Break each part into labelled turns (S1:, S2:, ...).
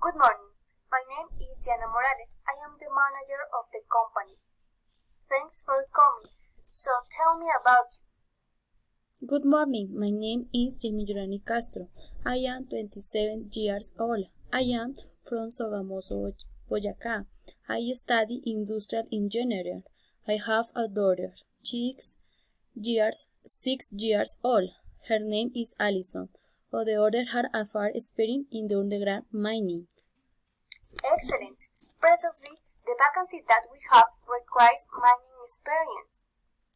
S1: Good morning. My name is Diana Morales. I am the manager of the company. Thanks for coming. So tell me about you.
S2: Good morning. My name is Jamie Castro. I am 27 years old. I am from Sogamoso, Boyacá. I study industrial engineering. I have a daughter, 6 years old. Her name is Allison. On the other had a far experience in the underground mining.
S1: Excellent. Precisely, the vacancy that we have requires mining experience.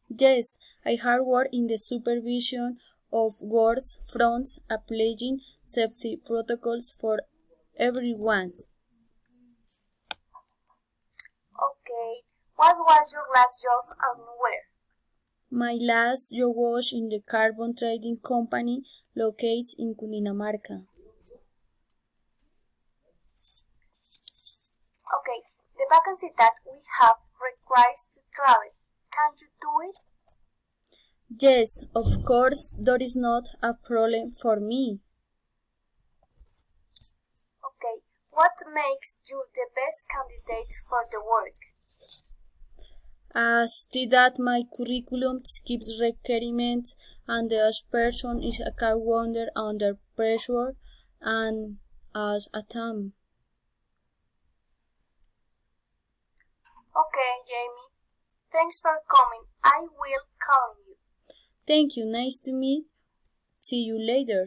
S2: Yes, I have worked in the supervision of works fronts, applying safety protocols for everyone.
S1: Okay, what was your last job and where?
S2: My last job was in the carbon trading company located in Cundinamarca.
S1: Okay, the vacancy that we have requires to travel. Can you do it?
S2: Yes, of course, that is not a problem for me.
S1: Okay, what makes you the best candidate for the work?
S2: See that my curriculum skips requirements and the person is a car wonder under pressure and as a time.
S1: Okay, Jamie. Thanks for coming. I will call you.
S2: Thank you. Nice to meet. See you later.